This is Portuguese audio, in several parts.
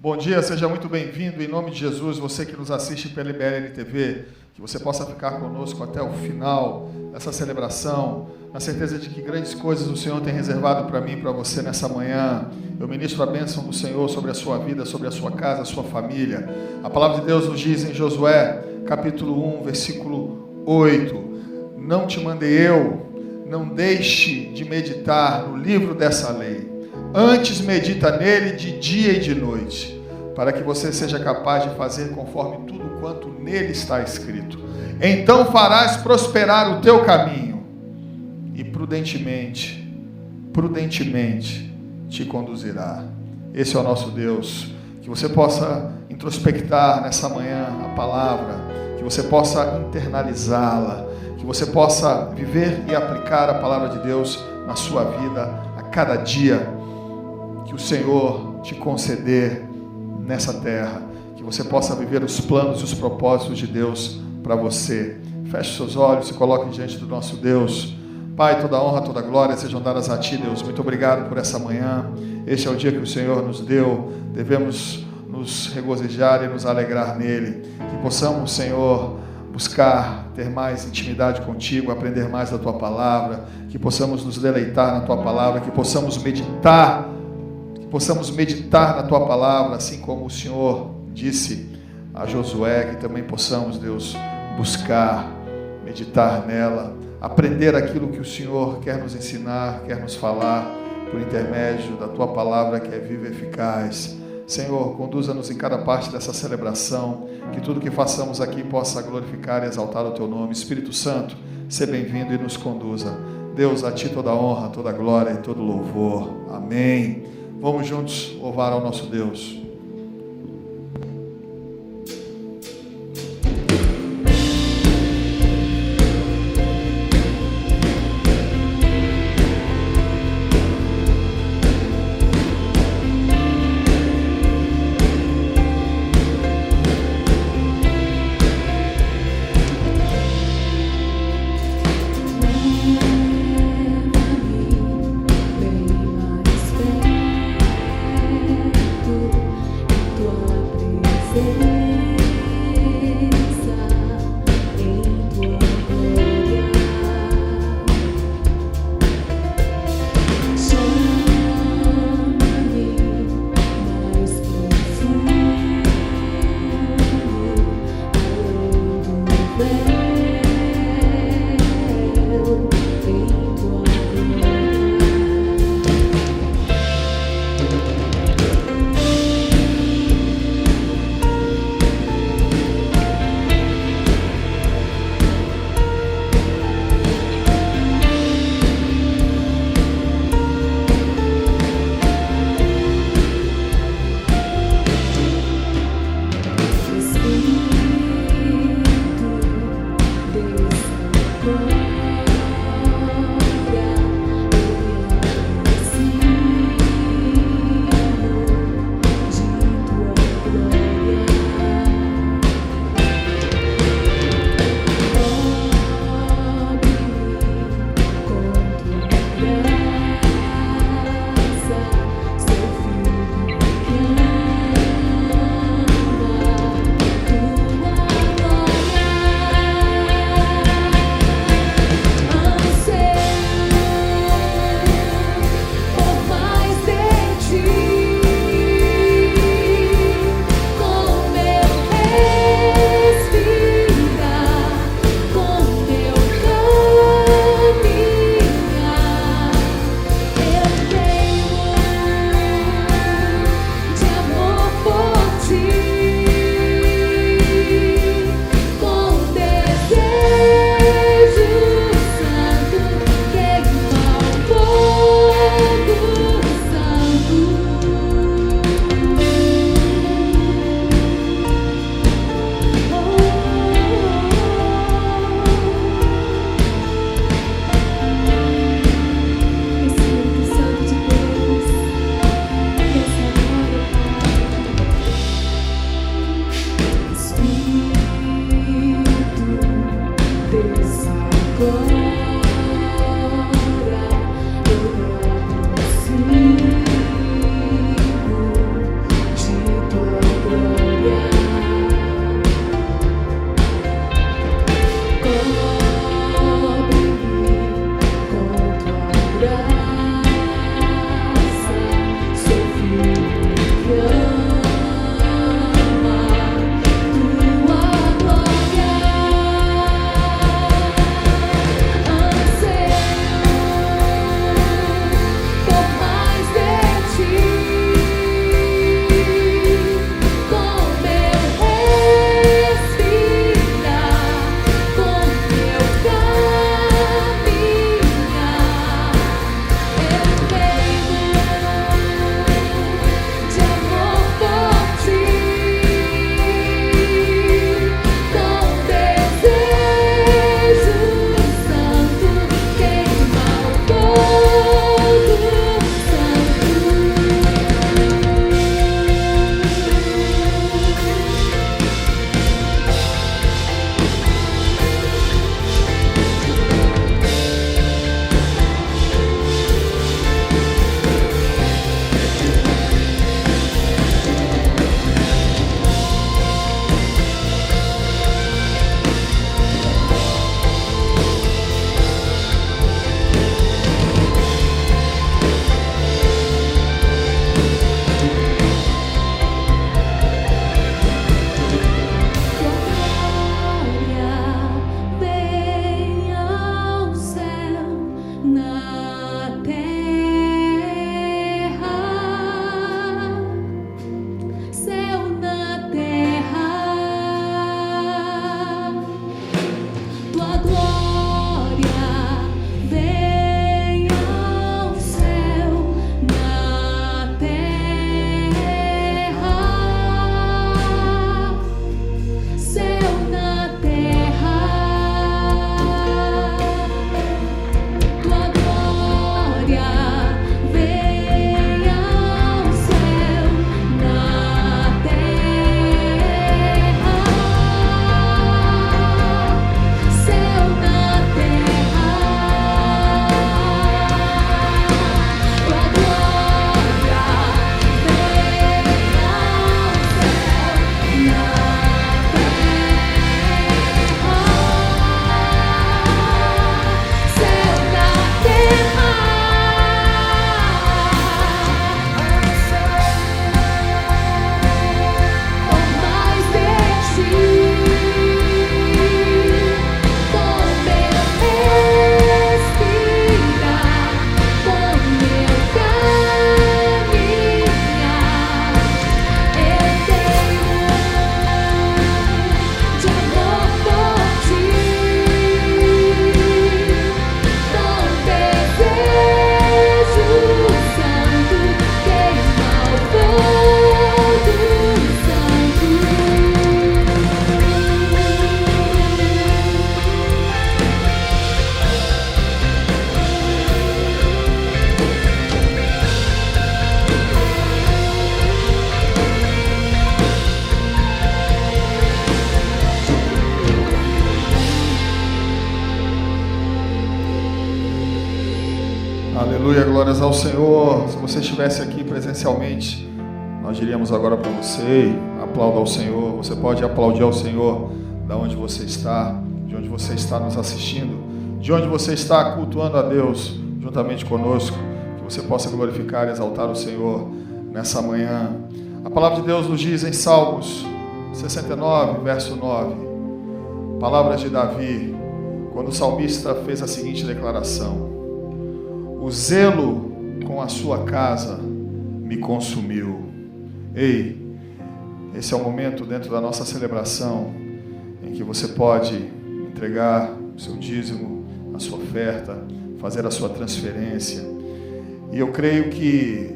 Bom dia, seja muito bem-vindo em nome de Jesus, você que nos assiste pela IBLN TV, que você possa ficar conosco até o final dessa celebração, na certeza de que grandes coisas o Senhor tem reservado para mim e para você nessa manhã. Eu ministro a bênção do Senhor sobre a sua vida, sobre a sua casa, a sua família. A palavra de Deus nos diz em Josué, capítulo 1, versículo 8, não te mandei eu, não deixe de meditar no livro dessa lei. Antes medita nele de dia e de noite, para que você seja capaz de fazer conforme tudo quanto nele está escrito. Então farás prosperar o teu caminho e prudentemente te conduzirá. Esse é o nosso Deus. Que você possa introspectar nessa manhã a palavra, que você possa internalizá-la, que você possa viver e aplicar a palavra de Deus na sua vida a cada dia que o Senhor te conceder nessa terra, que você possa viver os planos e os propósitos de Deus para você. Feche seus olhos e coloque diante do nosso Deus. Pai, toda honra, toda glória sejam dadas a Ti, Deus. Muito obrigado por essa manhã. Este é o dia que o Senhor nos deu. Devemos nos regozijar e nos alegrar nele. Que possamos, Senhor, buscar ter mais intimidade contigo, aprender mais da Tua palavra, que possamos nos deleitar na Tua palavra, que possamos meditar na Tua palavra, assim como o Senhor disse a Josué, que também possamos, Deus, buscar, meditar nela, aprender aquilo que o Senhor quer nos ensinar, quer nos falar, por intermédio da Tua palavra que é viva e eficaz. Senhor, conduza-nos em cada parte dessa celebração, que tudo que façamos aqui possa glorificar e exaltar o Teu nome. Espírito Santo, seja bem-vindo e nos conduza. Deus, a Ti toda a honra, toda a glória e todo o louvor. Amém. Vamos juntos louvar ao nosso Deus. Aleluia, glórias ao Senhor. Se você estivesse aqui presencialmente, nós diríamos agora para você: aplauda ao Senhor. Você pode aplaudir ao Senhor da onde você está, de onde você está nos assistindo, de onde você está cultuando a Deus juntamente conosco, que você possa glorificar e exaltar o Senhor nessa manhã. A palavra de Deus nos diz em Salmos 69, verso 9, palavras de Davi, quando o salmista fez a seguinte declaração: o zelo com a sua casa me consumiu. Ei, esse é o momento dentro da nossa celebração em que você pode entregar o seu dízimo, a sua oferta, fazer a sua transferência. E eu creio que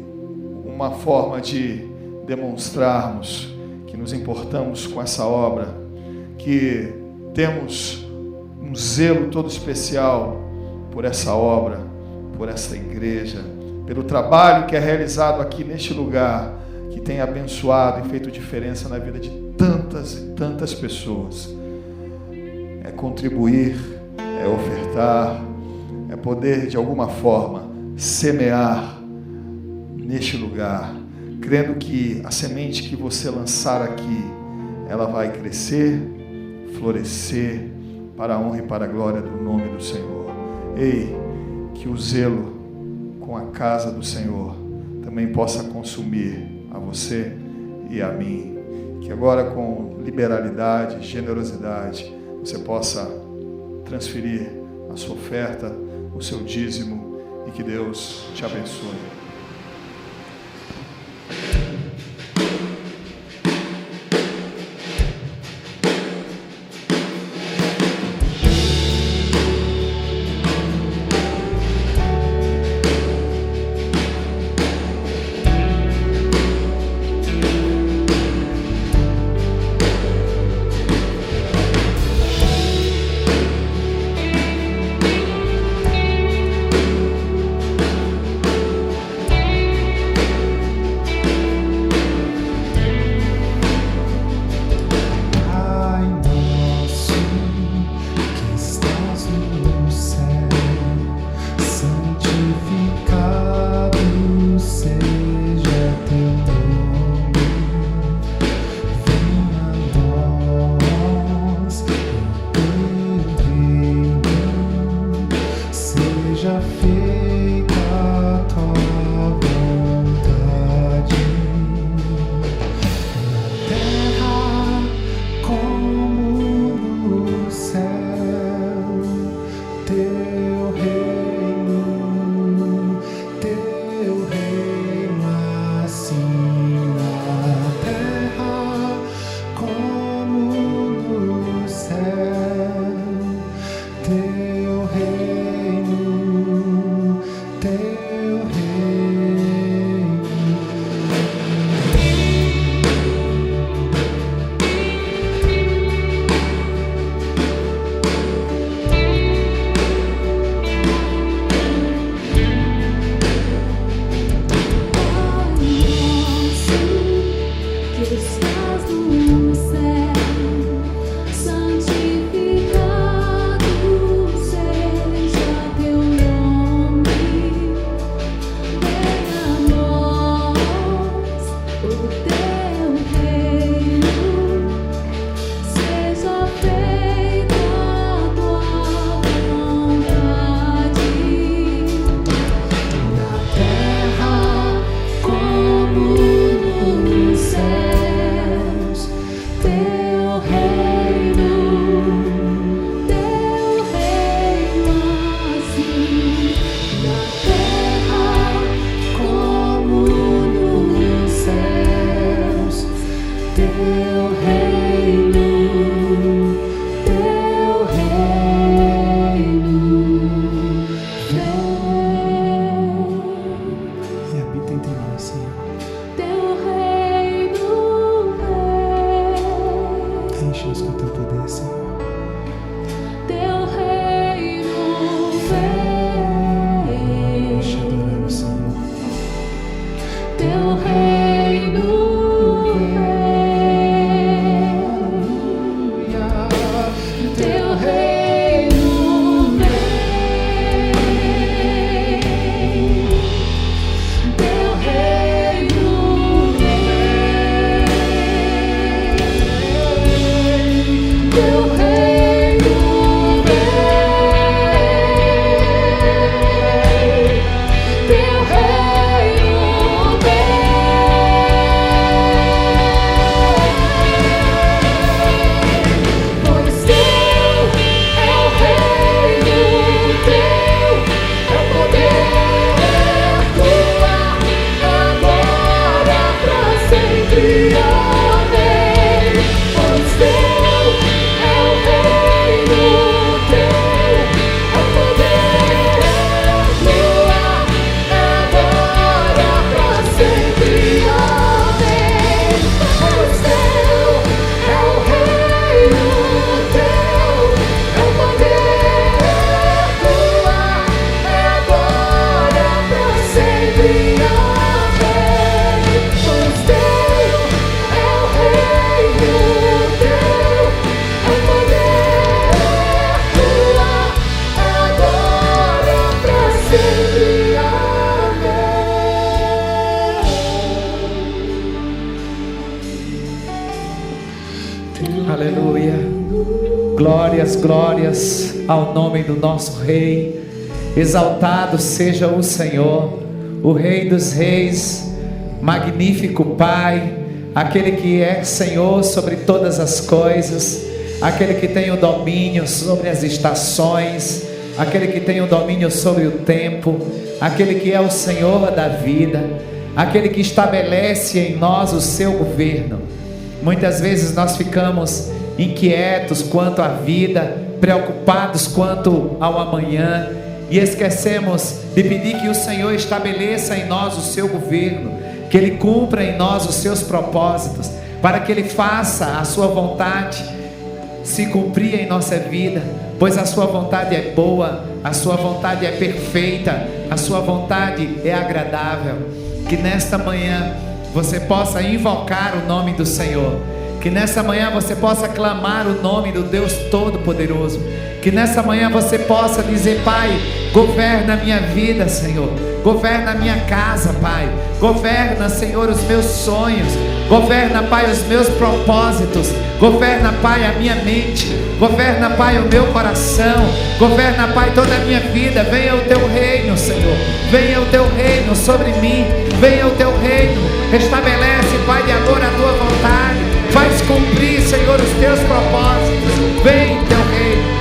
uma forma de demonstrarmos que nos importamos com essa obra, que temos um zelo todo especial por essa obra, por esta igreja, pelo trabalho que é realizado aqui neste lugar, que tem abençoado e feito diferença na vida de tantas e tantas pessoas. É contribuir, é ofertar, é poder de alguma forma semear neste lugar, crendo que a semente que você lançar aqui, ela vai crescer, florescer para a honra e para a glória do nome do Senhor. Ei, que o zelo com a casa do Senhor também possa consumir a você e a mim. Que agora, com liberalidade, generosidade, você possa transferir a sua oferta, o seu dízimo, e que Deus te abençoe. sempre. Amém. Pois teu é o reino, teu é o poder, tua é agora pra sempre. Amém. Pois teu é o reino, teu é o poder, tua é agora pra sempre. Amém. Pois teu é o reino, teu é o poder, tua é agora pra sempre. Amém. Aleluia. Glórias, glórias ao nome do nosso Rei. Exaltado seja o Senhor, o Rei dos Reis, magnífico Pai, aquele que é Senhor sobre todas as coisas, aquele que tem o domínio sobre as estações, aquele que tem o domínio sobre o tempo, aquele que é o Senhor da vida, aquele que estabelece em nós o seu governo. Muitas vezes nós ficamos inquietos quanto à vida, preocupados quanto ao amanhã, e esquecemos de pedir que o Senhor estabeleça em nós o seu governo, que Ele cumpra em nós os seus propósitos, para que Ele faça a sua vontade se cumprir em nossa vida, pois a sua vontade é boa, a sua vontade é perfeita, a sua vontade é agradável. Que nesta manhã você possa invocar o nome do Senhor, que nessa manhã você possa clamar o nome do Deus Todo-Poderoso, que nessa manhã você possa dizer: Pai, governa a minha vida, Senhor, governa a minha casa, Pai, governa, Senhor, os meus sonhos, governa, Pai, os meus propósitos, governa, Pai, a minha mente, governa, Pai, o meu coração, governa, Pai, toda a minha vida. Venha o teu reino, Senhor, venha o teu reino sobre mim, venha o teu reino, estabelece, Pai, de amor a tua vontade, faz cumprir, Senhor, os teus propósitos. Vem teu reino.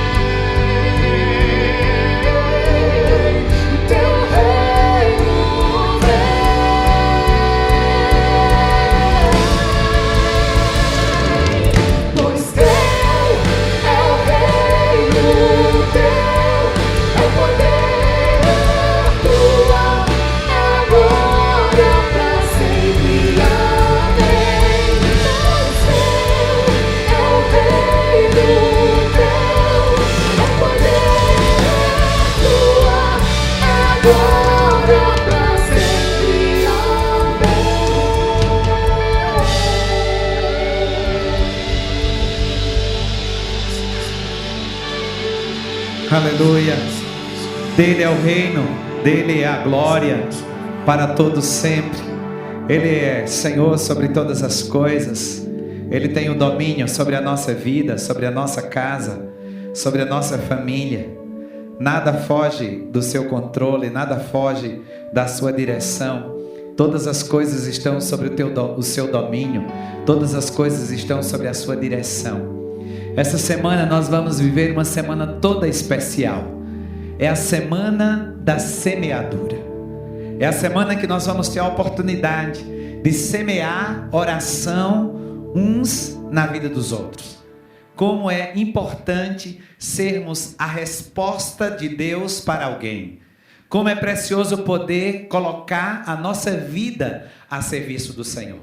Aleluia. Dele é o reino, dele é a glória para todos sempre. Ele é Senhor sobre todas as coisas. Ele tem o domínio sobre a nossa vida, sobre a nossa casa, sobre a nossa família. Nada foge do seu controle, nada foge da sua direção. Todas as coisas estão sobre o seu domínio, todas as coisas estão sobre a sua direção. Essa semana nós vamos viver uma semana toda especial. É a semana da semeadura. É a semana que nós vamos ter a oportunidade de semear oração uns na vida dos outros. Como é importante sermos a resposta de Deus para alguém. Como é precioso poder colocar a nossa vida a serviço do Senhor.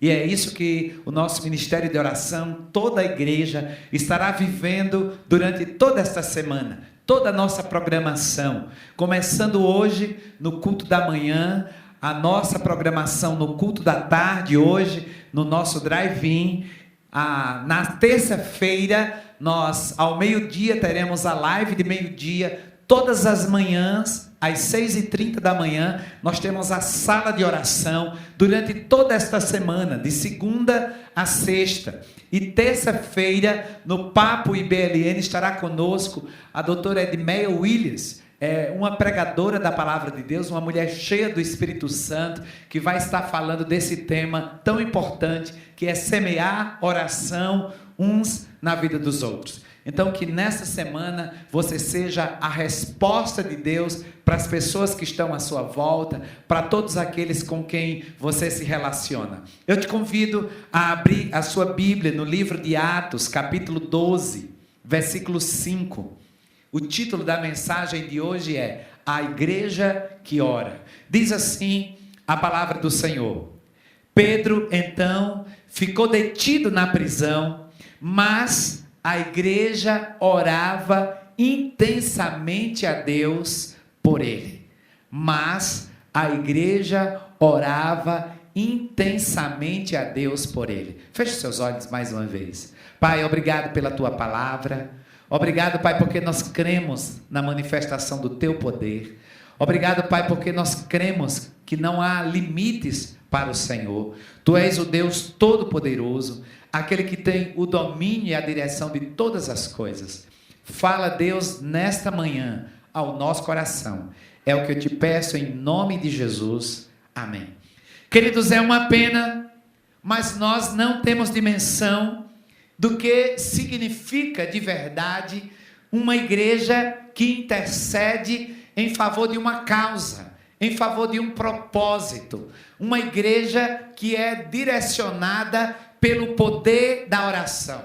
E é isso que o nosso ministério de oração, toda a igreja, estará vivendo durante toda esta semana, toda a nossa programação. Começando hoje no culto da manhã, a nossa programação no culto da tarde, hoje no nosso drive-in. Na terça-feira, nós ao meio-dia teremos a live de meio-dia. Todas as manhãs, às 6h30 da manhã, nós temos a sala de oração durante toda esta semana, de segunda a sexta. E terça-feira, no Papo IBLN, estará conosco a doutora Edmeia Williams, uma pregadora da Palavra de Deus, uma mulher cheia do Espírito Santo, que vai estar falando desse tema tão importante, que é semear oração uns na vida dos outros. Então que nesta semana você seja a resposta de Deus para as pessoas que estão à sua volta, para todos aqueles com quem você se relaciona. Eu te convido a abrir a sua Bíblia no livro de Atos, capítulo 12, versículo 5. O título da mensagem de hoje é A Igreja que Ora. Diz assim a palavra do Senhor: Pedro, então, ficou detido na prisão, mas a igreja orava intensamente a Deus por ele. Mas a igreja orava intensamente a Deus por ele. Feche seus olhos mais uma vez. Pai, obrigado pela tua palavra. Obrigado, Pai, porque nós cremos na manifestação do teu poder. Obrigado, Pai, porque nós cremos que não há limites para o Senhor. Tu és o Deus Todo-Poderoso, aquele que tem o domínio e a direção de todas as coisas. Fala, Deus, nesta manhã ao nosso coração. É o que eu te peço em nome de Jesus. Amém. Queridos, é uma pena, mas nós não temos dimensão do que significa de verdade uma igreja que intercede em favor de uma causa, em favor de um propósito. Uma igreja que é direcionada pelo poder da oração.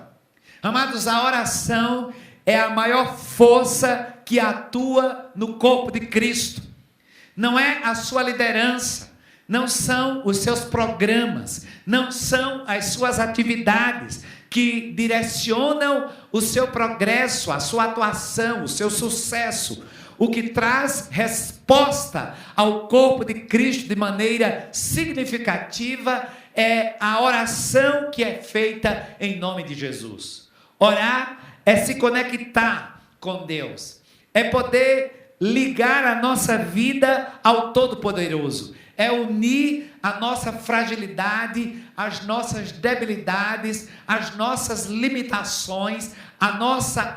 Amados, a oração é a maior força que atua no corpo de Cristo. Não é a sua liderança, não são os seus programas, não são as suas atividades que direcionam o seu progresso, a sua atuação, o seu sucesso. O que traz resposta ao corpo de Cristo de maneira significativa é a oração que é feita em nome de Jesus. Orar é se conectar com Deus, é poder ligar a nossa vida ao Todo-Poderoso, é unir a nossa fragilidade, as nossas debilidades, as nossas limitações, a nossa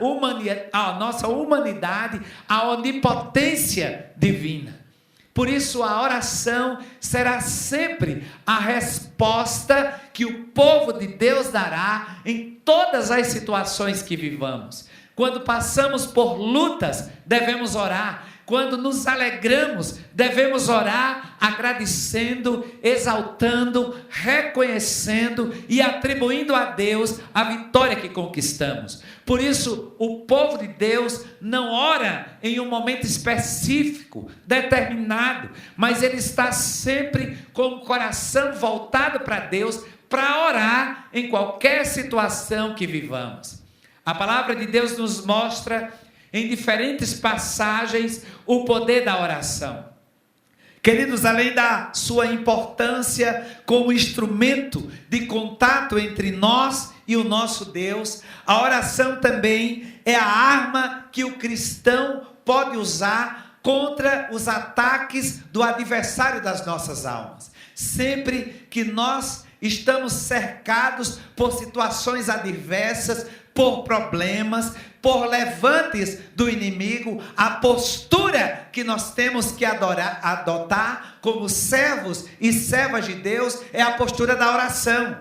humanidade, a onipotência divina. Por isso a oração será sempre a resposta que o povo de Deus dará em todas as situações que vivamos. Quando passamos por lutas, devemos orar. Quando nos alegramos, devemos orar agradecendo, exaltando, reconhecendo e atribuindo a Deus a vitória que conquistamos. Por isso, o povo de Deus não ora em um momento específico, determinado, mas ele está sempre com o coração voltado para Deus, para orar em qualquer situação que vivamos. A palavra de Deus nos mostra em diferentes passagens o poder da oração. Queridos, além da sua importância como instrumento de contato entre nós e o nosso Deus, a oração também é a arma que o cristão pode usar contra os ataques do adversário das nossas almas. Sempre que nós estamos cercados por situações adversas, por problemas, por levantes do inimigo, a postura que nós temos que adotar como servos e servas de Deus é a postura da oração.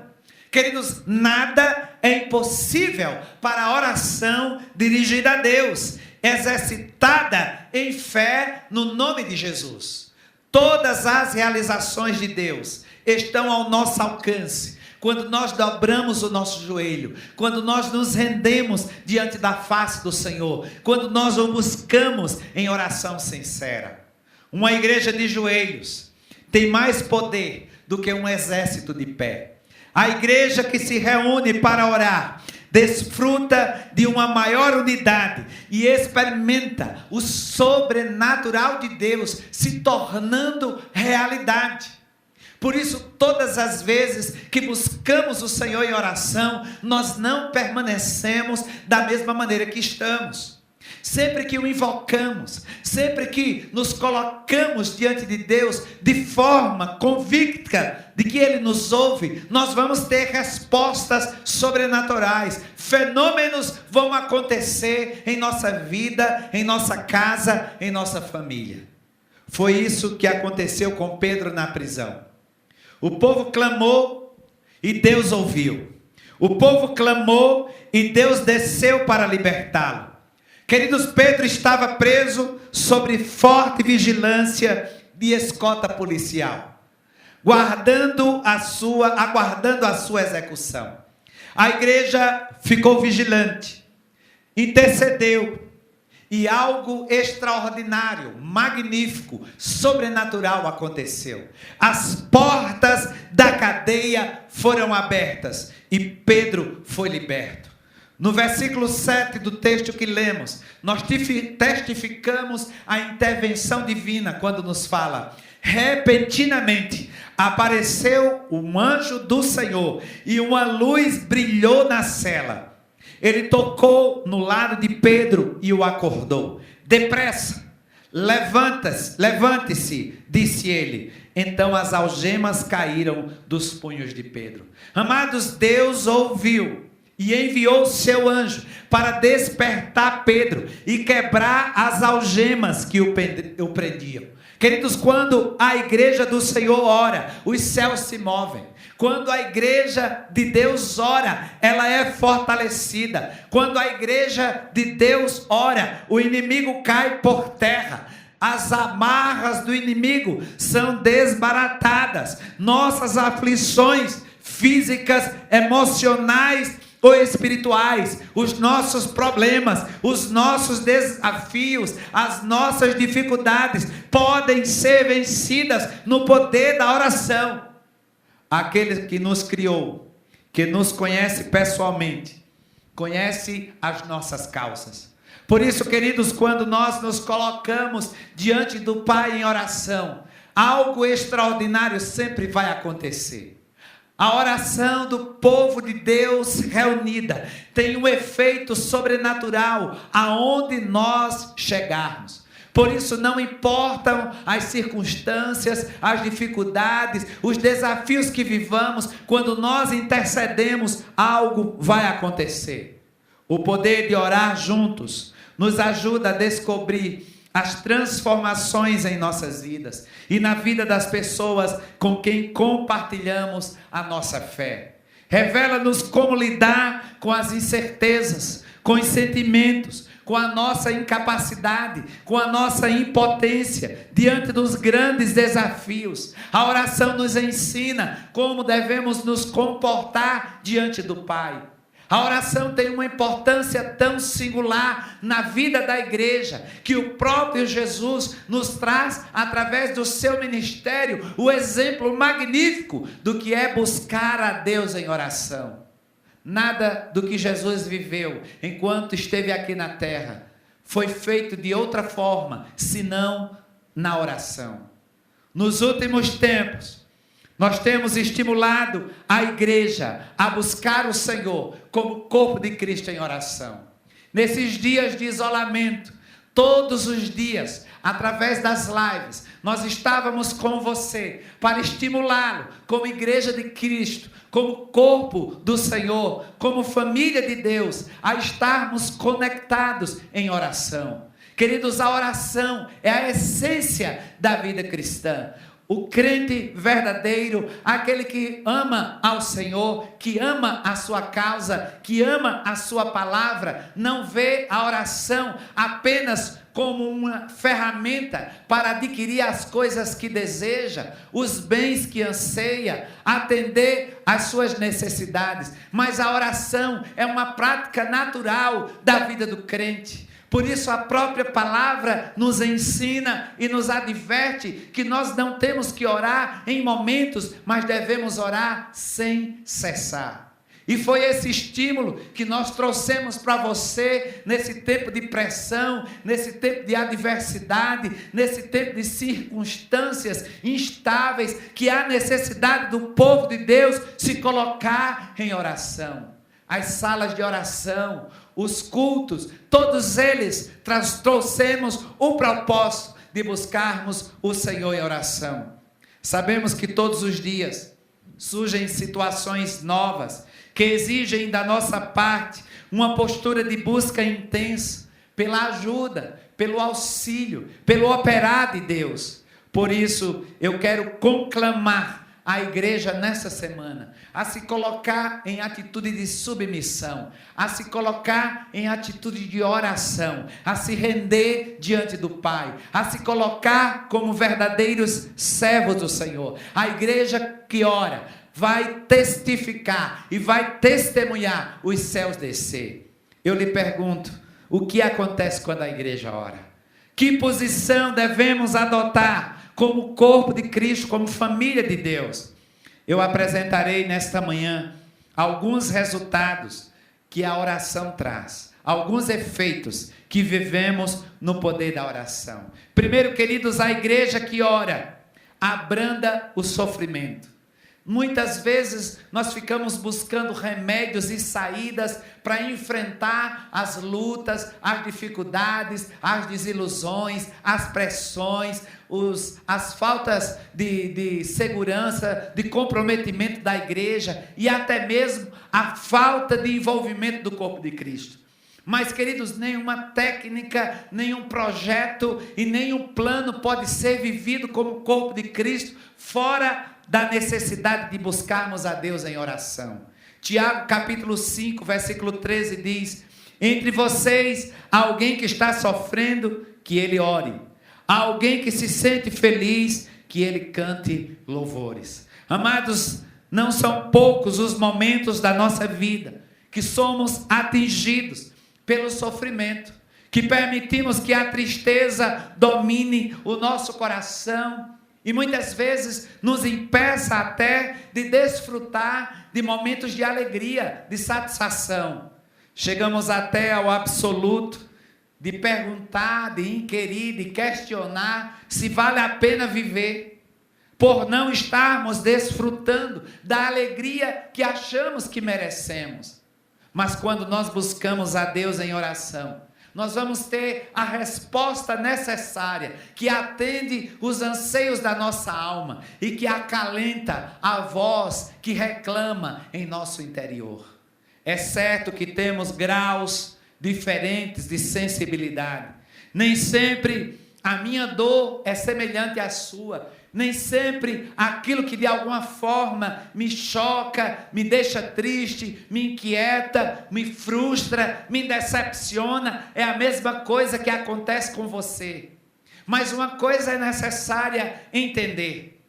Queridos, nada é impossível para a oração dirigida a Deus, exercitada em fé no nome de Jesus. Todas as realizações de Deus estão ao nosso alcance. Quando nós dobramos o nosso joelho, quando nós nos rendemos diante da face do Senhor, quando nós o buscamos em oração sincera. Uma igreja de joelhos tem mais poder do que um exército de pé. A igreja que se reúne para orar desfruta de uma maior unidade e experimenta o sobrenatural de Deus se tornando realidade. Por isso, todas as vezes que buscamos o Senhor em oração, nós não permanecemos da mesma maneira que estamos. Sempre que o invocamos, sempre que nos colocamos diante de Deus de forma convicta de que Ele nos ouve, nós vamos ter respostas sobrenaturais. Fenômenos vão acontecer em nossa vida, em nossa casa, em nossa família. Foi isso que aconteceu com Pedro na prisão. O povo clamou e Deus ouviu. O povo clamou e Deus desceu para libertá-lo. Queridos, Pedro estava preso sob forte vigilância de escolta policial, aguardando a sua execução. A igreja ficou vigilante, intercedeu, e algo extraordinário, magnífico, sobrenatural aconteceu. As portas da cadeia foram abertas e Pedro foi liberto. No versículo 7 do texto que lemos, nós testificamos a intervenção divina quando nos fala: repentinamente apareceu um anjo do Senhor e uma luz brilhou na cela. Ele tocou no lado de Pedro e o acordou. Depressa, levante-se, disse ele. Então as algemas caíram dos punhos de Pedro. Amados, Deus ouviu e enviou seu anjo para despertar Pedro e quebrar as algemas que o prendiam. Queridos, quando a igreja do Senhor ora, os céus se movem. Quando a igreja de Deus ora, ela é fortalecida. Quando a igreja de Deus ora, o inimigo cai por terra. As amarras do inimigo são desbaratadas. Nossas aflições físicas, emocionais ou espirituais, os nossos problemas, os nossos desafios, as nossas dificuldades podem ser vencidas no poder da oração. Aquele que nos criou, que nos conhece pessoalmente, conhece as nossas causas. Por isso, queridos, quando nós nos colocamos diante do Pai em oração, algo extraordinário sempre vai acontecer. A oração do povo de Deus reunida tem um efeito sobrenatural aonde nós chegarmos. Por isso não importam as circunstâncias, as dificuldades, os desafios que vivamos, quando nós intercedemos, algo vai acontecer. O poder de orar juntos nos ajuda a descobrir as transformações em nossas vidas e na vida das pessoas com quem compartilhamos a nossa fé. Revela-nos como lidar com as incertezas, com os sentimentos, com a nossa incapacidade, com a nossa impotência diante dos grandes desafios. A oração nos ensina como devemos nos comportar diante do Pai. A oração tem uma importância tão singular na vida da igreja, que o próprio Jesus nos traz, através do seu ministério, o exemplo magnífico do que é buscar a Deus em oração. Nada do que Jesus viveu enquanto esteve aqui na terra foi feito de outra forma, senão na oração. Nos últimos tempos, nós temos estimulado a igreja a buscar o Senhor como corpo de Cristo em oração. Nesses dias de isolamento, todos os dias, através das lives, nós estávamos com você para estimulá-lo como igreja de Cristo, como corpo do Senhor, como família de Deus, a estarmos conectados em oração. Queridos, a oração é a essência da vida cristã. O crente verdadeiro, aquele que ama ao Senhor, que ama a sua causa, que ama a sua palavra, não vê a oração apenas como uma ferramenta para adquirir as coisas que deseja, os bens que anseia, atender às suas necessidades, mas a oração é uma prática natural da vida do crente. Por isso a própria palavra nos ensina e nos adverte que nós não temos que orar em momentos, mas devemos orar sem cessar. E foi esse estímulo que nós trouxemos para você nesse tempo de pressão, nesse tempo de adversidade, nesse tempo de circunstâncias instáveis, que há necessidade do povo de Deus se colocar em oração. As salas de oração, os cultos, todos eles trouxemos o propósito de buscarmos o Senhor em oração. Sabemos que todos os dias surgem situações novas que exigem da nossa parte uma postura de busca intensa pela ajuda, pelo auxílio, pelo operar de Deus. Por isso eu quero conclamar a igreja nessa semana a se colocar em atitude de submissão, a se colocar em atitude de oração, a se render diante do Pai, a se colocar como verdadeiros servos do Senhor. A igreja que ora vai testificar e vai testemunhar os céus descer. Eu lhe pergunto, o que acontece quando a igreja ora? Que posição devemos adotar como corpo de Cristo, como família de Deus? Eu apresentarei nesta manhã alguns resultados que a oração traz, alguns efeitos que vivemos no poder da oração. Primeiro, queridos, a igreja que ora abranda o sofrimento. Muitas vezes nós ficamos buscando remédios e saídas para enfrentar as lutas, as dificuldades, as desilusões, as pressões, as faltas de segurança, de comprometimento da igreja e até mesmo a falta de envolvimento do corpo de Cristo. Mas, queridos, nenhuma técnica, nenhum projeto e nenhum plano pode ser vivido como corpo de Cristo fora da necessidade de buscarmos a Deus em oração. Tiago capítulo 5, versículo 13 diz: entre vocês, alguém que está sofrendo, que ele ore. Alguém que se sente feliz, que ele cante louvores. Amados, não são poucos os momentos da nossa vida que somos atingidos pelo sofrimento, que permitimos que a tristeza domine o nosso coração e muitas vezes nos impeça até de desfrutar de momentos de alegria, de satisfação. Chegamos até ao absoluto de perguntar, de inquirir, de questionar se vale a pena viver, por não estarmos desfrutando da alegria que achamos que merecemos. Mas quando nós buscamos a Deus em oração, nós vamos ter a resposta necessária, que atende os anseios da nossa alma e que acalenta a voz que reclama em nosso interior. É certo que temos graus diferentes de sensibilidade. Nem sempre a minha dor é semelhante à sua. Nem sempre aquilo que de alguma forma me choca, me deixa triste, me inquieta, me frustra, me decepciona, é a mesma coisa que acontece com você. Mas uma coisa é necessária entender.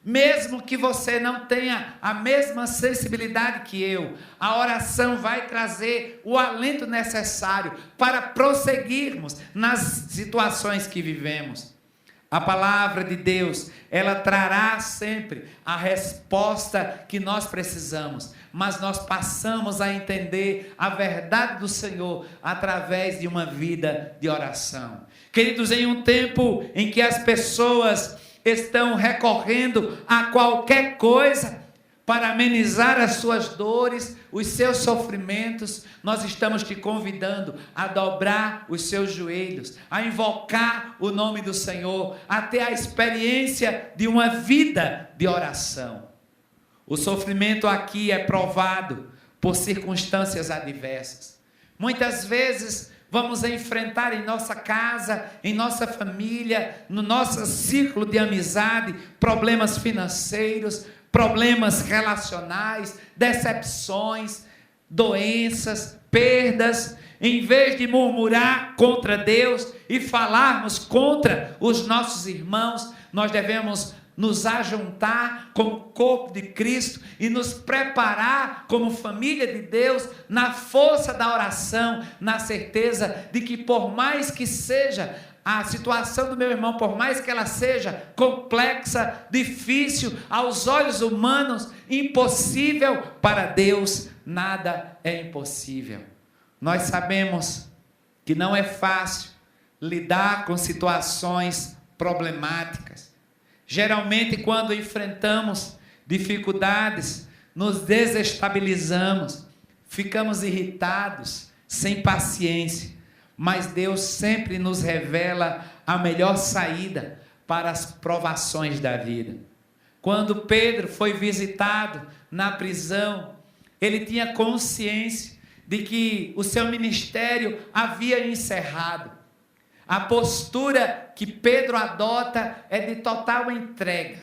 Mesmo que você não tenha a mesma sensibilidade que eu, a oração vai trazer o alento necessário para prosseguirmos nas situações que vivemos. A palavra de Deus, ela trará sempre a resposta que nós precisamos, mas nós passamos a entender a verdade do Senhor através de uma vida de oração. Queridos, em um tempo em que as pessoas estão recorrendo a qualquer coisa para amenizar as suas dores, os seus sofrimentos, nós estamos te convidando a dobrar os seus joelhos, a invocar o nome do Senhor, a ter a experiência de uma vida de oração. O sofrimento aqui é provado por circunstâncias adversas. Muitas vezes vamos enfrentar em nossa casa, em nossa família, no nosso círculo de amizade, problemas financeiros, problemas relacionais, decepções, doenças, perdas. Em vez de murmurar contra Deus e falarmos contra os nossos irmãos, nós devemos nos ajuntar como corpo de Cristo e nos preparar como família de Deus na força da oração, na certeza de que por mais que seja a situação do meu irmão, por mais que ela seja complexa, difícil, aos olhos humanos, impossível, para Deus nada é impossível. Nós sabemos que não é fácil lidar com situações problemáticas. Geralmente, quando enfrentamos dificuldades, nos desestabilizamos, ficamos irritados, sem paciência. Mas Deus sempre nos revela a melhor saída para as provações da vida. Quando Pedro foi visitado na prisão, ele tinha consciência de que o seu ministério havia encerrado. A postura que Pedro adota é de total entrega.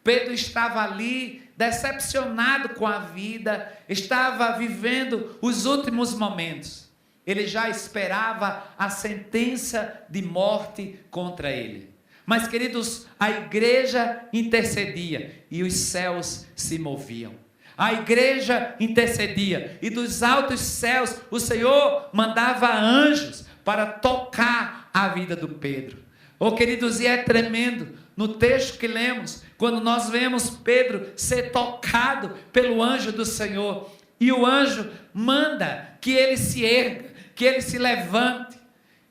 Pedro estava ali, decepcionado com a vida, estava vivendo os últimos momentos. Ele já esperava a sentença de morte contra ele. Mas, queridos, a igreja intercedia e os céus se moviam. A igreja intercedia e dos altos céus o Senhor mandava anjos para tocar a vida do Pedro. Oh, queridos, e é tremendo no texto que lemos, quando nós vemos Pedro ser tocado pelo anjo do Senhor, e o anjo manda que ele se erga, que ele se levante.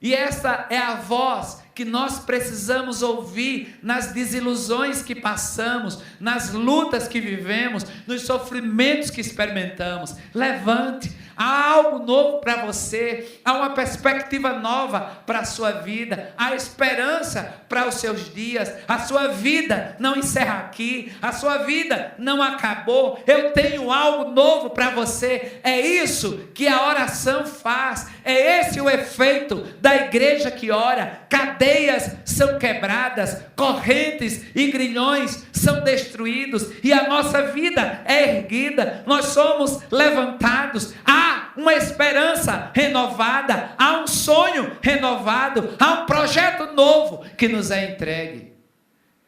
E essa é a voz que nós precisamos ouvir nas desilusões que passamos, nas lutas que vivemos, nos sofrimentos que experimentamos. Levante, há algo novo para você, há uma perspectiva nova para a sua vida, há esperança para os seus dias. A sua vida não encerra aqui, a sua vida não acabou. Eu tenho algo novo para você. É isso que a oração faz, é esse o efeito da igreja que ora. Cadeias são quebradas, correntes e grilhões são destruídos e a nossa vida é erguida, nós somos levantados. Há uma esperança renovada, há um sonho renovado, há um projeto novo que nos é entregue.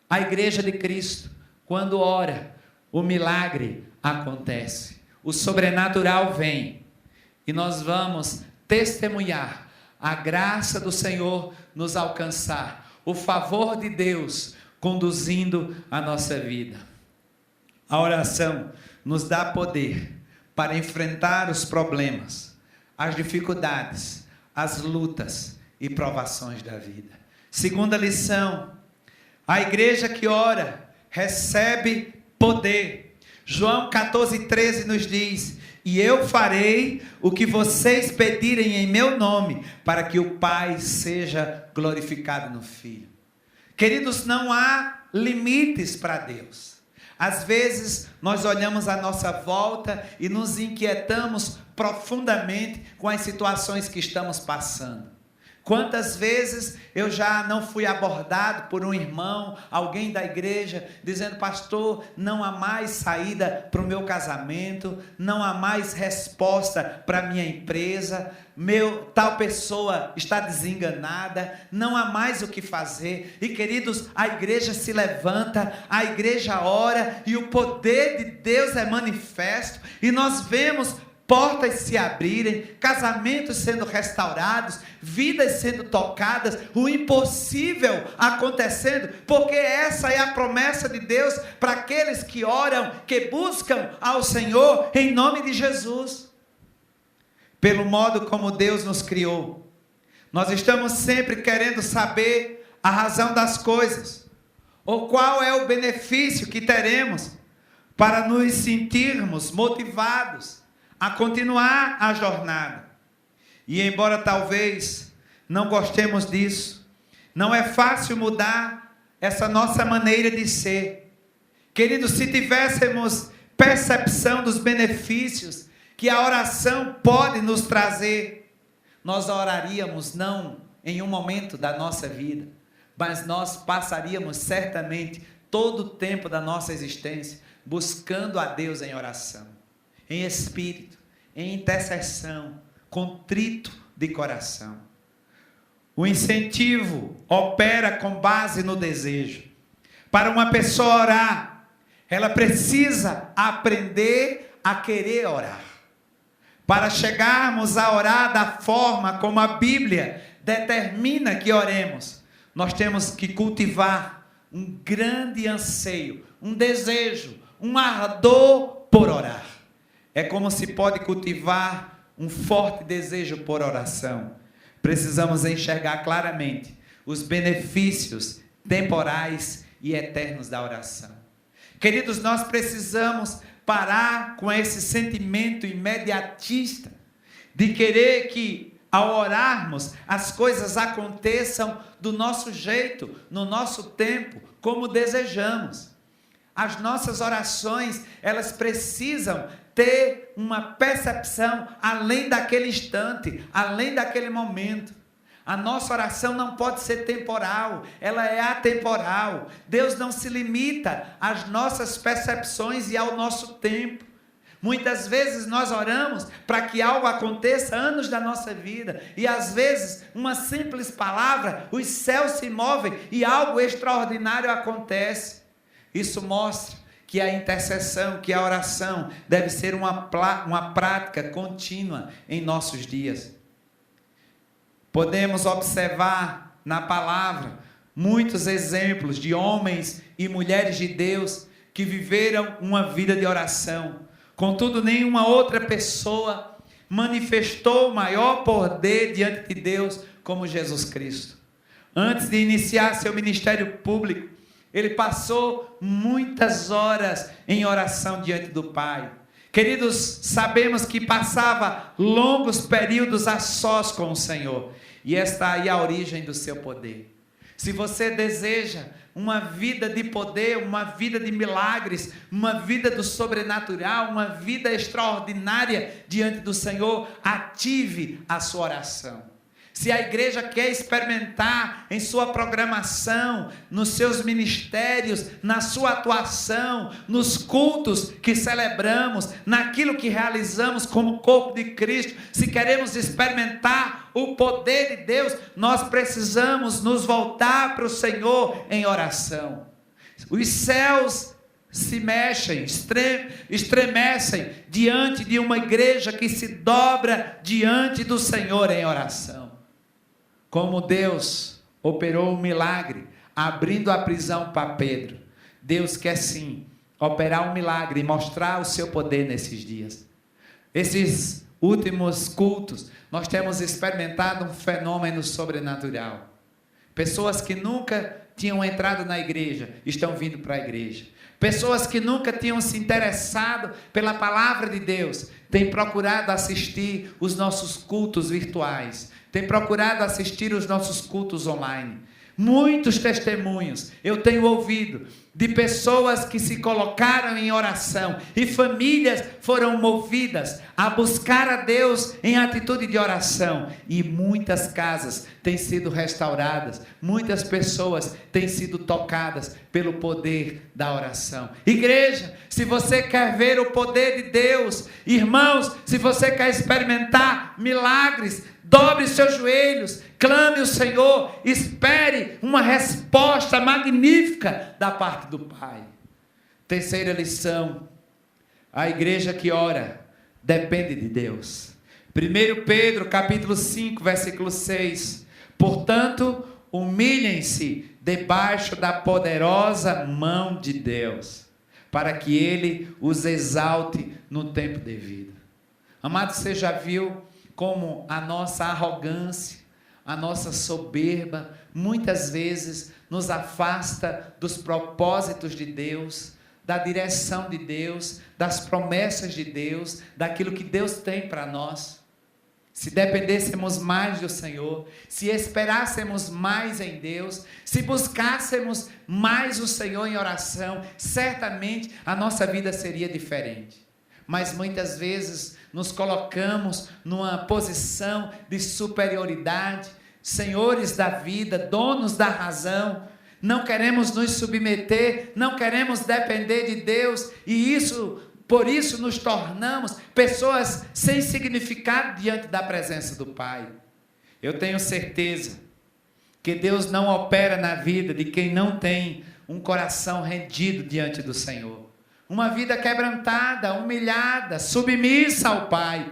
A igreja de Cristo, quando ora, o milagre acontece, o sobrenatural vem e nós vamos testemunhar a graça do Senhor nos alcançar, o favor de Deus conduzindo a nossa vida. A oração nos dá poder para enfrentar os problemas, as dificuldades, as lutas e provações da vida. Segunda lição, a igreja que ora recebe poder. João 14,13 nos diz: e eu farei o que vocês pedirem em meu nome, para que o Pai seja glorificado no Filho. Queridos, não há limites para Deus. Às vezes nós olhamos à nossa volta e nos inquietamos profundamente com as situações que estamos passando. Quantas vezes eu já não fui abordado por um irmão, alguém da igreja, dizendo: pastor, não há mais saída para o meu casamento, não há mais resposta para a minha empresa, tal pessoa está desenganada, não há mais o que fazer. E, queridos, a igreja se levanta, a igreja ora e o poder de Deus é manifesto, e nós vemos portas se abrirem, casamentos sendo restaurados, vidas sendo tocadas, o impossível acontecendo, porque essa é a promessa de Deus para aqueles que oram, que buscam ao Senhor em nome de Jesus. Pelo modo como Deus nos criou, nós estamos sempre querendo saber a razão das coisas, ou qual é o benefício que teremos para nos sentirmos motivados a continuar a jornada. E embora talvez não gostemos disso, não é fácil mudar essa nossa maneira de ser. Queridos, se tivéssemos percepção dos benefícios que a oração pode nos trazer, nós oraríamos não em um momento da nossa vida, mas nós passaríamos certamente todo o tempo da nossa existência buscando a Deus em oração, em espírito, em intercessão, contrito de coração. O incentivo opera com base no desejo. Para uma pessoa orar, ela precisa aprender a querer orar. Para chegarmos a orar da forma como a Bíblia determina que oremos, nós temos que cultivar um grande anseio, um desejo, um ardor por orar. É como se pode cultivar um forte desejo por oração. Precisamos enxergar claramente os benefícios temporais e eternos da oração. Queridos, nós precisamos parar com esse sentimento imediatista de querer que, ao orarmos, as coisas aconteçam do nosso jeito, no nosso tempo, como desejamos. As nossas orações, elas precisam ter uma percepção além daquele instante, além daquele momento. A nossa oração não pode ser temporal, ela é atemporal. Deus não se limita às nossas percepções e ao nosso tempo. Muitas vezes nós oramos para que algo aconteça anos da nossa vida, e às vezes uma simples palavra, os céus se movem e algo extraordinário acontece. Isso mostra que a intercessão, que a oração deve ser uma prática contínua em nossos dias. Podemos observar na palavra muitos exemplos de homens e mulheres de Deus que viveram uma vida de oração. Contudo, nenhuma outra pessoa manifestou o maior poder diante de Deus como Jesus Cristo. Antes de iniciar seu ministério público, ele passou muitas horas em oração diante do Pai. Queridos, sabemos que passava longos períodos a sós com o Senhor. E esta aí é a origem do seu poder. Se você deseja uma vida de poder, uma vida de milagres, uma vida do sobrenatural, uma vida extraordinária diante do Senhor, ative a sua oração. Se a igreja quer experimentar em sua programação, nos seus ministérios, na sua atuação, nos cultos que celebramos, naquilo que realizamos como corpo de Cristo, se queremos experimentar o poder de Deus, nós precisamos nos voltar para o Senhor em oração. Os céus se mexem, estremecem diante de uma igreja que se dobra diante do Senhor em oração. Como Deus operou um milagre, abrindo a prisão para Pedro, Deus quer sim operar um milagre e mostrar o seu poder nesses dias. Esses últimos cultos, nós temos experimentado um fenômeno sobrenatural. Pessoas que nunca tinham entrado na igreja, estão vindo para a igreja. Pessoas que nunca tinham se interessado pela palavra de Deus, têm procurado assistir os nossos cultos virtuais, têm procurado assistir os nossos cultos online. Muitos testemunhos eu tenho ouvido de pessoas que se colocaram em oração e famílias foram movidas a buscar a Deus em atitude de oração, e muitas casas têm sido restauradas, muitas pessoas têm sido tocadas pelo poder da oração. Igreja, se você quer ver o poder de Deus, irmãos, se você quer experimentar milagres, dobre os seus joelhos, clame o Senhor, espere uma resposta magnífica da parte do Pai. Terceira lição: a igreja que ora depende de Deus. 1 Pedro capítulo 5, versículo 6. Portanto, humilhem-se debaixo da poderosa mão de Deus, para que Ele os exalte no tempo devido. Amado, você já viu como a nossa arrogância, a nossa soberba, muitas vezes nos afasta dos propósitos de Deus, da direção de Deus, das promessas de Deus, daquilo que Deus tem para nós? Se dependêssemos mais do Senhor, se esperássemos mais em Deus, se buscássemos mais o Senhor em oração, certamente a nossa vida seria diferente. Mas muitas vezes nos colocamos numa posição de superioridade, senhores da vida, donos da razão, não queremos nos submeter, não queremos depender de Deus, e por isso nos tornamos pessoas sem significado diante da presença do Pai. Eu tenho certeza que Deus não opera na vida de quem não tem um coração rendido diante do Senhor. Uma vida quebrantada, humilhada, submissa ao Pai.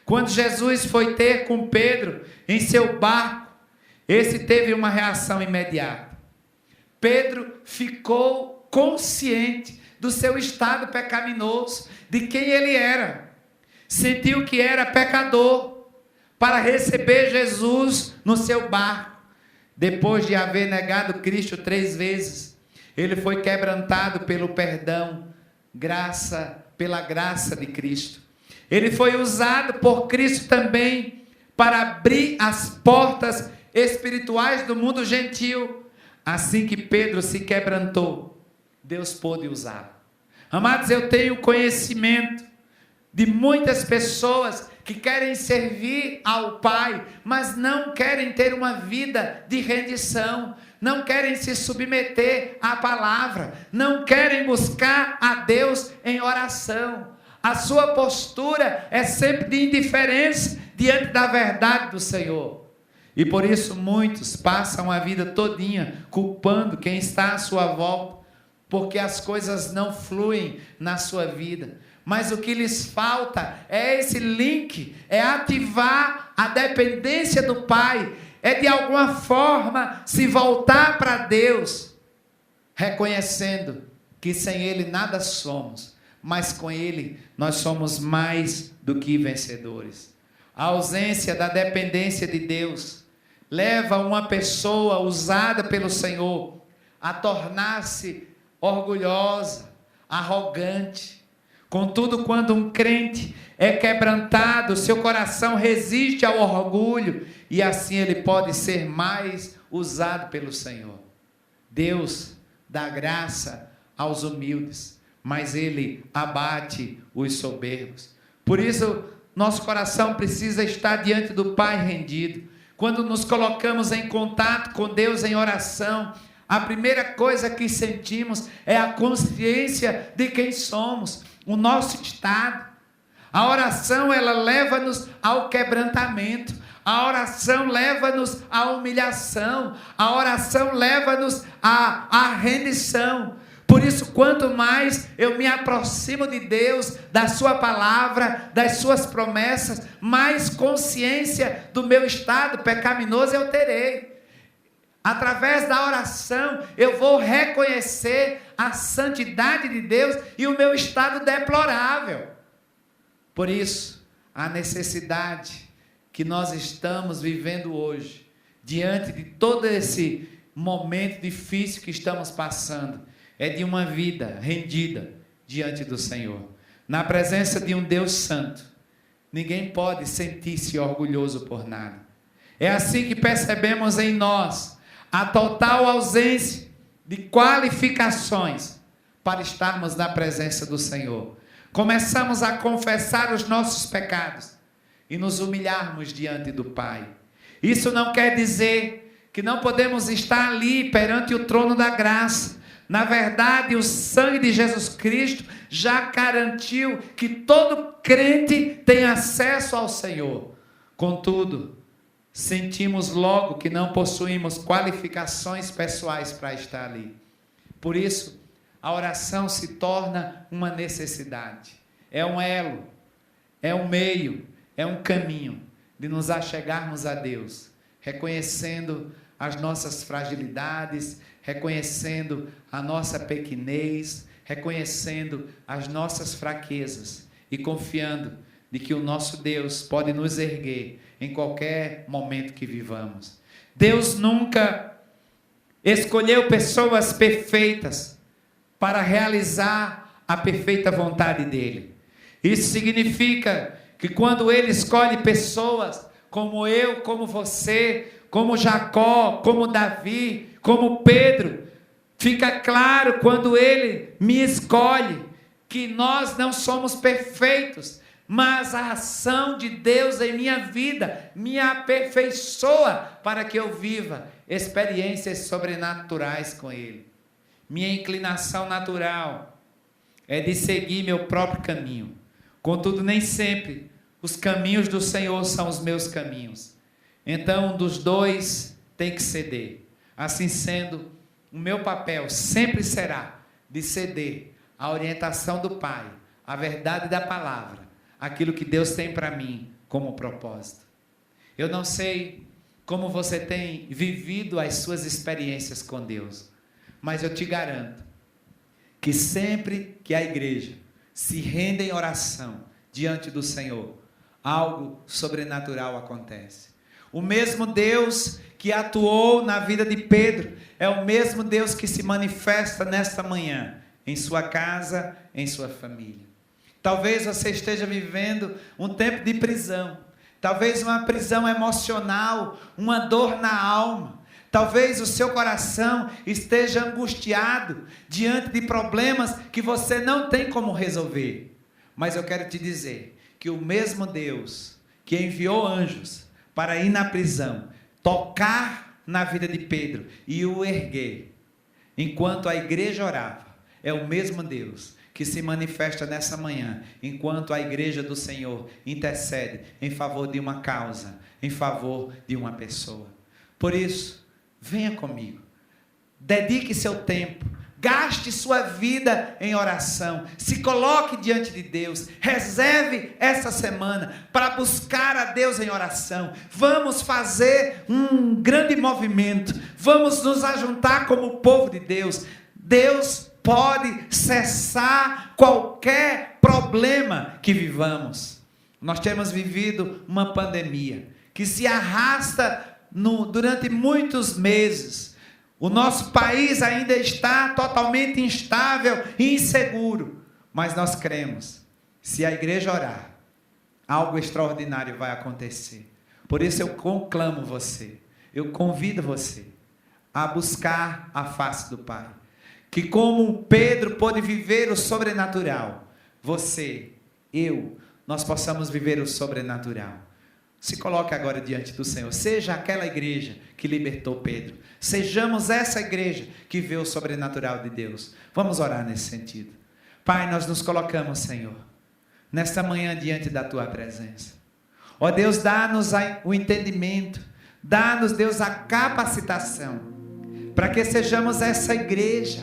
Quando Jesus foi ter com Pedro em seu barco, esse teve uma reação imediata. Pedro ficou consciente do seu estado pecaminoso, de quem ele era. Sentiu que era pecador para receber Jesus no seu barco. Depois de haver negado Cristo 3 vezes, ele foi quebrantado pelo perdão, pela graça de Cristo. Ele foi usado por Cristo também para abrir as portas espirituais do mundo gentil. Assim que Pedro se quebrantou, Deus pôde usá-lo. Amados, eu tenho conhecimento de muitas pessoas que querem servir ao Pai, mas não querem ter uma vida de rendição, não querem se submeter à palavra, não querem buscar a Deus em oração. A sua postura é sempre de indiferença diante da verdade do Senhor. E por isso muitos passam a vida todinha culpando quem está à sua volta, porque as coisas não fluem na sua vida. Mas o que lhes falta é esse link, é ativar a dependência do Pai, é de alguma forma se voltar para Deus, reconhecendo que sem Ele nada somos, mas com Ele nós somos mais do que vencedores. A ausência da dependência de Deus leva uma pessoa usada pelo Senhor a tornar-se orgulhosa, arrogante. Contudo, quando um crente é quebrantado, seu coração resiste ao orgulho e assim ele pode ser mais usado pelo Senhor. Deus dá graça aos humildes, mas Ele abate os soberbos. Por isso, nosso coração precisa estar diante do Pai rendido. Quando nos colocamos em contato com Deus em oração, a primeira coisa que sentimos é a consciência de quem somos, o nosso estado. A oração, ela leva-nos ao quebrantamento. A oração leva-nos à humilhação. A oração leva-nos à rendição. Por isso, quanto mais eu me aproximo de Deus, da sua palavra, das suas promessas, mais consciência do meu estado pecaminoso eu terei. Através da oração, eu vou reconhecer a santidade de Deus e o meu estado deplorável. Por isso, a necessidade que nós estamos vivendo hoje, diante de todo esse momento difícil que estamos passando, é de uma vida rendida diante do Senhor, na presença de um Deus santo. Ninguém pode sentir-se orgulhoso por nada. É assim que percebemos em nós a total ausência de qualificações para estarmos na presença do Senhor. Começamos a confessar os nossos pecados e nos humilharmos diante do Pai. Isso não quer dizer que não podemos estar ali perante o trono da graça. Na verdade, o sangue de Jesus Cristo já garantiu que todo crente tem acesso ao Senhor. Contudo, sentimos logo que não possuímos qualificações pessoais para estar ali. Por isso, a oração se torna uma necessidade. É um elo, é um meio, é um caminho de nos achegarmos a Deus, reconhecendo as nossas fragilidades, reconhecendo a nossa pequenez, reconhecendo as nossas fraquezas e confiando de que o nosso Deus pode nos erguer em qualquer momento que vivamos. Deus nunca escolheu pessoas perfeitas para realizar a perfeita vontade dele. Isso significa que quando ele escolhe pessoas como eu, como você, como Jacó, como Davi, como Pedro, fica claro quando ele me escolhe que nós não somos perfeitos, mas a ação de Deus em minha vida me aperfeiçoa para que eu viva experiências sobrenaturais com Ele. Minha inclinação natural é de seguir meu próprio caminho. Contudo, nem sempre os caminhos do Senhor são os meus caminhos. Então, um dos dois tem que ceder. Assim sendo, o meu papel sempre será de ceder à orientação do Pai, à verdade da palavra, aquilo que Deus tem para mim como propósito. Eu não sei como você tem vivido as suas experiências com Deus, mas eu te garanto que sempre que a igreja se rende em oração diante do Senhor, algo sobrenatural acontece. O mesmo Deus que atuou na vida de Pedro é o mesmo Deus que se manifesta nesta manhã, em sua casa, em sua família. Talvez você esteja vivendo um tempo de prisão, talvez uma prisão emocional, uma dor na alma. Talvez o seu coração esteja angustiado diante de problemas que você não tem como resolver. Mas eu quero te dizer que o mesmo Deus que enviou anjos para ir na prisão, tocar na vida de Pedro e o erguer, enquanto a igreja orava, é o mesmo Deus que se manifesta nessa manhã, enquanto a igreja do Senhor intercede em favor de uma causa, em favor de uma pessoa. Por isso, venha comigo, dedique seu tempo, gaste sua vida em oração, se coloque diante de Deus, reserve essa semana para buscar a Deus em oração. Vamos fazer um grande movimento, vamos nos ajuntar como povo de Deus. Deus pode cessar qualquer problema que vivamos. Nós temos vivido uma pandemia que se arrasta durante muitos meses. O nosso país ainda está totalmente instável e inseguro, mas nós cremos, se a igreja orar, algo extraordinário vai acontecer. Por isso eu conclamo você, eu convido você a buscar a face do Pai, que como Pedro pôde viver o sobrenatural, você, eu, nós possamos viver o sobrenatural. Se coloque agora diante do Senhor. Seja aquela igreja que libertou Pedro. Sejamos essa igreja que vê o sobrenatural de Deus. Vamos orar nesse sentido. Pai, nós nos colocamos, Senhor, nesta manhã diante da Tua presença. Ó Deus, dá-nos o entendimento. Dá-nos, Deus, a capacitação. Para que sejamos essa igreja.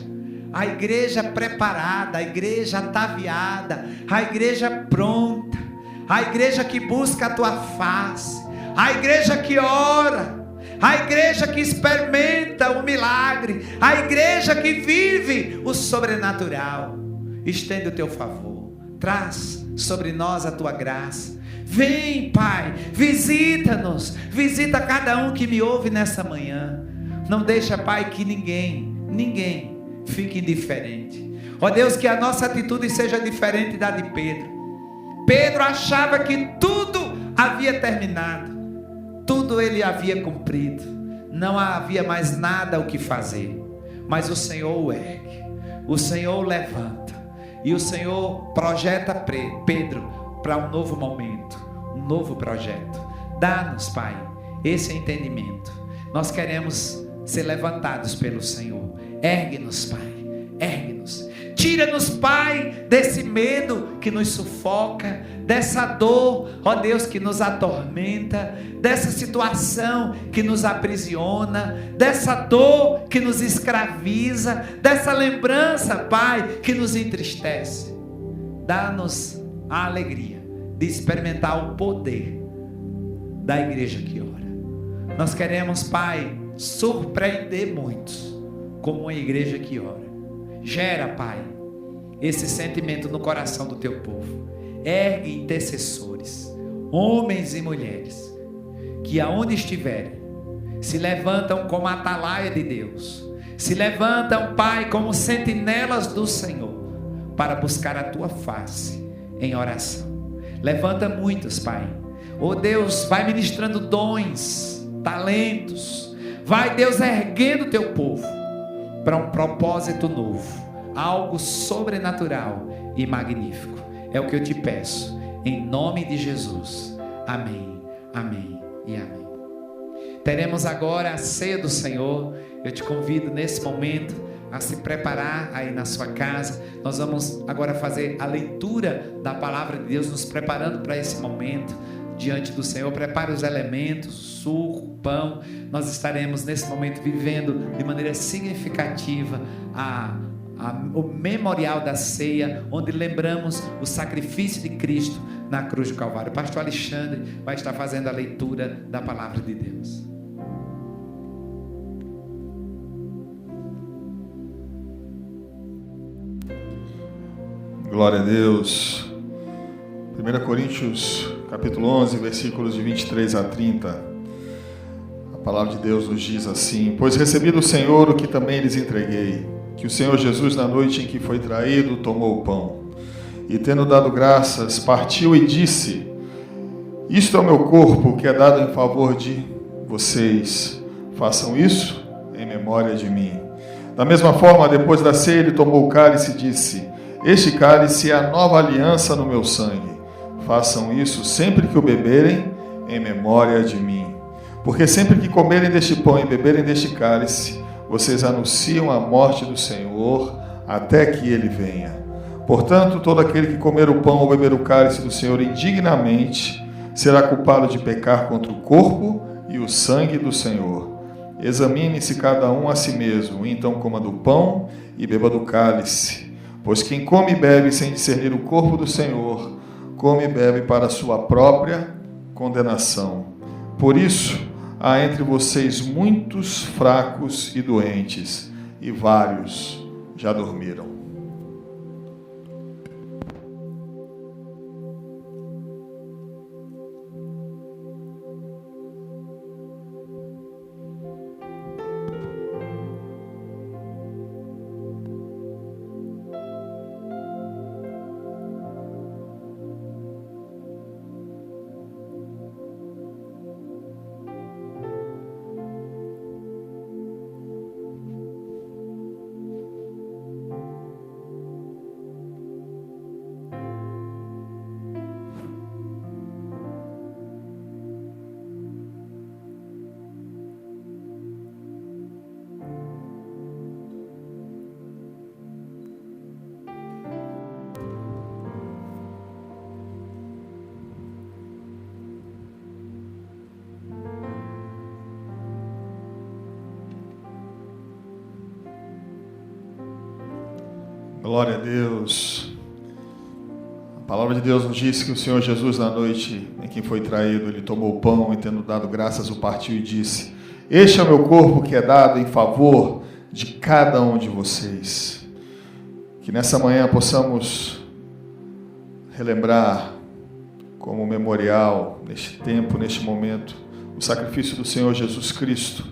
A igreja preparada, a igreja ataviada, a igreja pronta. A igreja que busca a Tua face, a igreja que ora, a igreja que experimenta o milagre, a igreja que vive o sobrenatural. Estende o Teu favor, traz sobre nós a Tua graça. Vem, Pai, visita-nos, visita cada um que me ouve nessa manhã. Não deixa, Pai, que ninguém fique indiferente. Ó Deus, que a nossa atitude seja diferente da de Pedro. Pedro achava que tudo havia terminado, tudo ele havia cumprido, não havia mais nada o que fazer, mas o Senhor o ergue, o Senhor o levanta, e o Senhor projeta Pedro para um novo momento, um novo projeto. Dá-nos, Pai, esse entendimento. Nós queremos ser levantados pelo Senhor. Ergue-nos, Pai, ergue-nos. Tira-nos, Pai, desse medo que nos sufoca, dessa dor, ó Deus, que nos atormenta, dessa situação que nos aprisiona, dessa dor que nos escraviza, dessa lembrança, Pai, que nos entristece. Dá-nos a alegria de experimentar o poder da igreja que ora. Nós queremos, Pai, surpreender muitos como uma igreja que ora. Gera, Pai, esse sentimento no coração do Teu povo. Ergue intercessores, homens e mulheres, que aonde estiverem, se levantam como atalaia de Deus, se levantam, Pai, como sentinelas do Senhor, para buscar a Tua face em oração. Levanta muitos, Pai. Oh Deus, vai ministrando dons, talentos. Vai, Deus, erguendo o Teu povo para um propósito novo, algo sobrenatural e magnífico. É o que eu te peço, em nome de Jesus. Amém, amém e amém. Teremos agora a ceia do Senhor. Eu te convido nesse momento a se preparar aí na sua casa. Nós vamos agora fazer a leitura da palavra de Deus, nos preparando para esse momento diante do Senhor. Prepare os elementos, o suco, o pão. Nós estaremos nesse momento vivendo de maneira significativa o memorial da ceia, onde lembramos o sacrifício de Cristo na cruz do Calvário. O pastor Alexandre vai estar fazendo a leitura da palavra de Deus. Glória a Deus. 1 Coríntios capítulo 11, versículos de 23 a 30. A palavra de Deus nos diz assim: Pois recebi do Senhor o que também lhes entreguei, que o Senhor Jesus, na noite em que foi traído, tomou o pão, e tendo dado graças, partiu e disse: Isto é o meu corpo, que é dado em favor de vocês. Façam isso em memória de mim. Da mesma forma, depois da ceia, ele tomou o cálice e disse: Este cálice é a nova aliança no meu sangue. Façam isso sempre que o beberem, em memória de mim. Porque sempre que comerem deste pão e beberem deste cálice, vocês anunciam a morte do Senhor até que ele venha. Portanto, todo aquele que comer o pão ou beber o cálice do Senhor indignamente será culpado de pecar contra o corpo e o sangue do Senhor. Examine-se cada um a si mesmo, e então coma do pão e beba do cálice. Pois quem come e bebe sem discernir o corpo do Senhor, come e bebe para a sua própria condenação. Por isso, há entre vocês muitos fracos e doentes, e vários já dormiram. Glória a Deus. A palavra de Deus nos diz que o Senhor Jesus, na noite em que foi traído, ele tomou o pão e, tendo dado graças, o partiu e disse: este é o meu corpo que é dado em favor de cada um de vocês. Que nessa manhã possamos relembrar como memorial, neste tempo, neste momento, o sacrifício do Senhor Jesus Cristo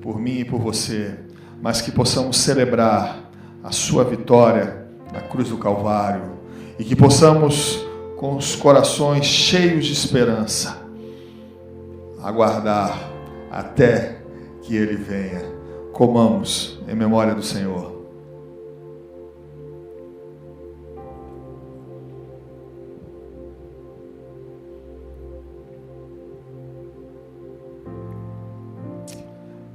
por mim e por você, mas que possamos celebrar a sua vitória na cruz do Calvário e que possamos, com os corações cheios de esperança, aguardar até que Ele venha. Comamos em memória do Senhor.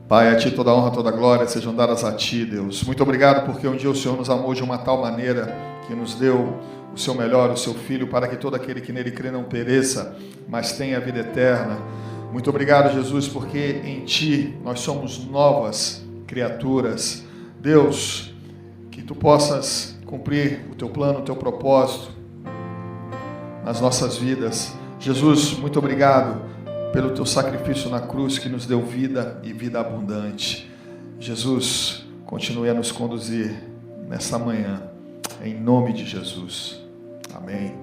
Pai, a Ti toda a honra, toda a glória sejam dadas a Ti, Deus. Muito obrigado porque um dia o Senhor nos amou de uma tal maneira que nos deu o Seu melhor, o Seu Filho, para que todo aquele que nele crê não pereça, mas tenha a vida eterna. Muito obrigado, Jesus, porque em Ti nós somos novas criaturas. Deus, que Tu possas cumprir o Teu plano, o Teu propósito nas nossas vidas. Jesus, muito obrigado pelo Teu sacrifício na cruz que nos deu vida e vida abundante. Jesus, continue a nos conduzir nessa manhã, em nome de Jesus. Amém.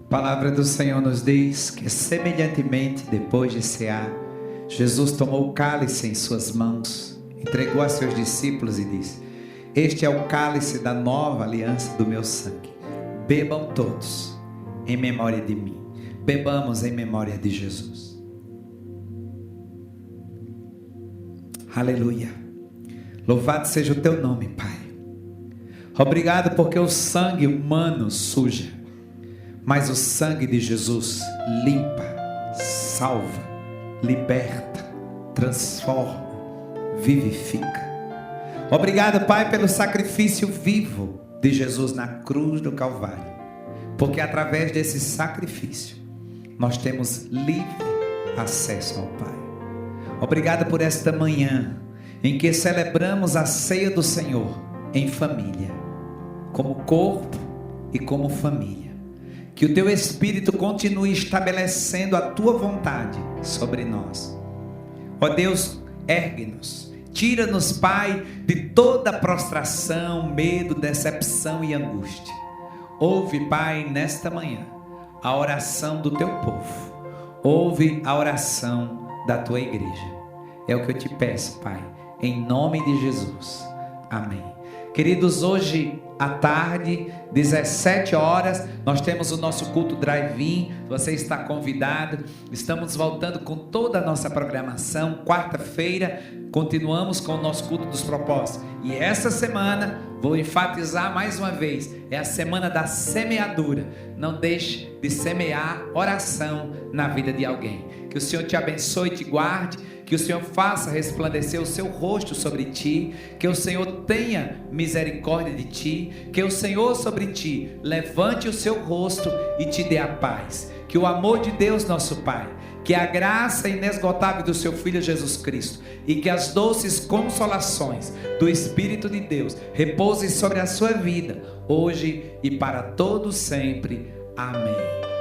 A palavra do Senhor nos diz que, semelhantemente, depois de cear, Jesus tomou o cálice em suas mãos, entregou a seus discípulos e disse: este é o cálice da nova aliança do meu sangue. Bebam todos em memória de mim. Bebamos em memória de Jesus. Aleluia. Louvado seja o Teu nome, Pai. Obrigado porque o sangue humano suja, mas o sangue de Jesus limpa, salva, liberta, transforma, vivifica. Obrigado, Pai, pelo sacrifício vivo de Jesus na cruz do Calvário, porque através desse sacrifício nós temos livre acesso ao Pai. Obrigado por esta manhã em que celebramos a ceia do Senhor em família, como corpo e como família. Que o teu Espírito continue estabelecendo a tua vontade sobre nós. Ó Deus, ergue-nos. Tira-nos, Pai, de toda prostração, medo, decepção e angústia. Ouve, Pai, nesta manhã, a oração do teu povo. Ouve a oração da tua igreja. É o que eu te peço, Pai, em nome de Jesus. Amém. Queridos, hoje à tarde, 17 horas, nós temos o nosso culto drive-in. Você está convidado. Estamos voltando com toda a nossa programação. Quarta-feira, continuamos com o nosso culto dos propósitos. E essa semana, vou enfatizar mais uma vez, é a semana da semeadura. Não deixe de semear oração na vida de alguém. Que o Senhor te abençoe e te guarde. Que o Senhor faça resplandecer o seu rosto sobre ti, que o Senhor tenha misericórdia de ti, que o Senhor sobre ti levante o seu rosto e te dê a paz. Que o amor de Deus nosso Pai, que a graça inesgotável do seu Filho Jesus Cristo e que as doces consolações do Espírito de Deus repousem sobre a sua vida, hoje e para todo sempre. Amém.